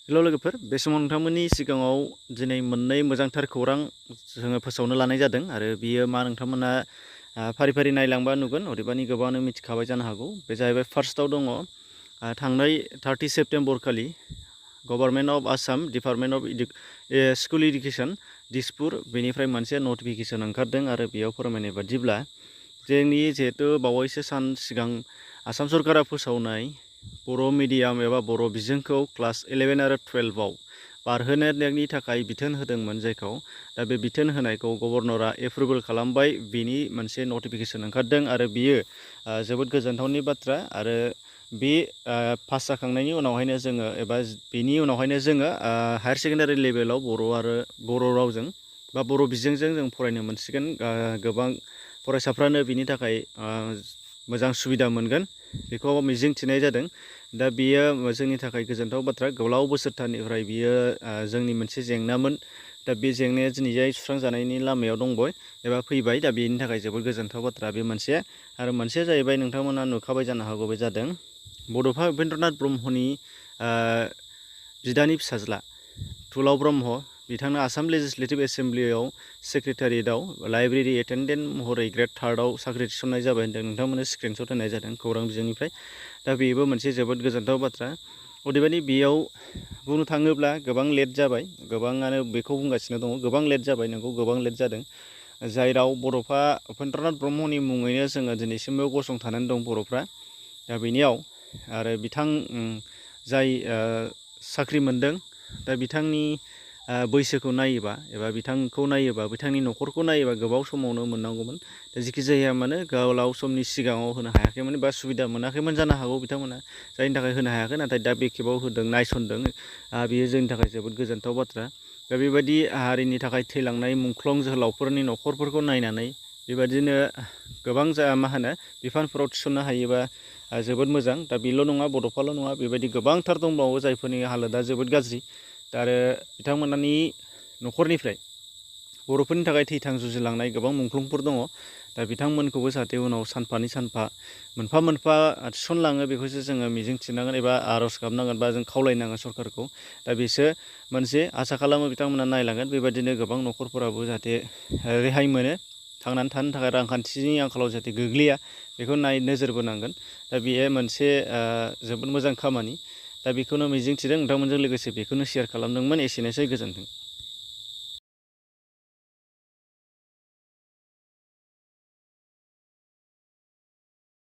हेल' लोगोफोर, बे समाव नोंथांमोननि सिगाङाव दिनै मोननै मोजांथार खौरां जोङो फोसावनो लानाय जादों आरो बियो मा नोंथांमोना फारि फारि नायलांबा नुगोन, अदेबानि गोबाङानो मिथिखाबाय जानो हागौ। बे जाहैबाय फार्स्टआव दङ थांनाय 30 सेप्तेम्बर खालि government of Assam department of school education Dispur बेनिफ्राय मोनसे नटिफिकेसन ओंखारदों आरो बेयाव फोरमायनाय बादिब्ला जोंनि जिहेतु बावैसो सान सिगां आसाम सरकारा फोसावनाय बर' मिडियाम एबा बर' बिजोंखौ क्लास 11 आरो 12आव बारहोनायनि थाखाय बिथोन होदोंमोन जायखौ, दा बे बिथोन होनायखौ गभर्नरा एप्रुभेल खालामबाय, बेनि मोनसे नटिफिकेसन ओंखारदों आरो बियो जोबोद गोजोनथावनि बाथ्रा। आरो बे पास जाखांनायनि उनावहायनो जोङो एबा बेनि उनावहायनो जोङो हायार सेकेन्डारि लेभेलाव बर' रावजों बा बर' बिजोंजों जों फरायनो मोनसिगोन। गोबां फरायसाफ्रानो बिनि थाखाय मोजां सुबिदा मोनगोन बेखौ मिजिं थिनाय जादों। दा बेयो जोंनि थाखाय गोजोनथाव बाथ्रा। गोलाव बोसोरथारनिफ्राय बियो जोंनि मोनसे जेंनामोन। दा बे जेंनाया दिनैजाय सुस्रांजानायनि लामायाव दंबाय एबा फैबाय। दा बेनि थाखाय जोबोद गोजोनथाव बाथ्रा बे मोनसे। आरो मोनसेया जाहैबाय, नोंथांमोना नुखाबाय जानो हागौ, बे जादों बड'फा उपेन्द्रनाथ ब्रह्मनि बिदानि फिसाज्ला तुलाव ब्रह्म, बिथांनो आसाम लेजिस्लेटिभ एसेम्ब्लियाव सेक्रेटारियेटआव लाइब्रेरि एटेन्डेन्ट महरै ग्रेड 3आव साख्रि थिसननाय जाबाय होनदों। नोंथांमोननो स्क्रिनशट होनाय जादों खौरां बिजोंनिफ्राय। दा बेबो मोनसे जोबोद गोजोनथाव बाथ्रा। अदेबानि बेयाव बुंनो थाङोब्ला गोबां लेट जाबाय, गोबाङानो बेखौ बुंगासिनो दङ, गोबां लेट जाबाय। नोंगौ, गोबां लेट जादों। जाय राव बड'फा उपेन्द्रनाथ ब्रह्मनि मुङैनो जोङो दिनैसिमबो गसंथानानै दं बर'फ्रा। दा बेनियाव आरो बिथां जाय साख्रि मोनदों, दा बिथांनि बैसोखौ नायोबा एबा बिथांखौ नायोबा, बिथांनि न'खरखौ नायोबा गोबाव समावनो मोननांगौमोन। दा जेखि जाया मानो गोलाव समनि सिगाङाव होनो हायाखैमोन बा सुबिदा मोनाखैमोन जानो हागौ बिथांमोना, जायनि थाखाय होनो हायाखै। नाथाय दा बे खेबाव होदों, नायसनदों। बेयो जोंनि थाखाय जोबोद गोजोनथाव बाथ्रा। दा बेबायदि हारिनि थाखाय थैलांनाय मुंख्लं जोहोलावफोरनि न'खरफोरखौ नायनानै बेबायदिनो गोबां बिफानफोराव थिसननो हायोबा जोबोद मोजां। दा बेल' नङा, बड'फाल' नङा, बेबायदि गोबांथार दंबावो जायफोरनि हालोदा जोबोद गाज्रि। दा आरो बिथांमोननि न'खरनिफ्राय बर'फोरनि थाखाय थैथां जुजिलांनाय गोबां मुंख्लंफोर दङ। दा बिथांमोनखौबो जाहाथे उनाव सानफानि सानफा मोनफा मोनफा थिसनलाङो, बेखौसो जोङो मिजिं थिनांगोन एबा आर'ज गाबनांगोन बा जों खावलायनांगोन सरकारखौ। दा बेसो मोनसे आसा खालामो बिथांमोना नायलांगोन। बेबायदिनो गोबां न'खरफोराबो जाहाथे रेहाय मोनो, थांनानै थानो थाखाय रांखान्थिनि आंखालाव जाहाथे गोग्लैया, बेखौ नोजोर बोनांगोन। दा बेयो मोनसे जोबोद मोजां खामानि। दा बेखौनो मिजिंथिदों, नोंथांमोनजों लोगोसे बेखौनो शेयार खालामदोंमोन। एसेनोसै, गोजोन्थों।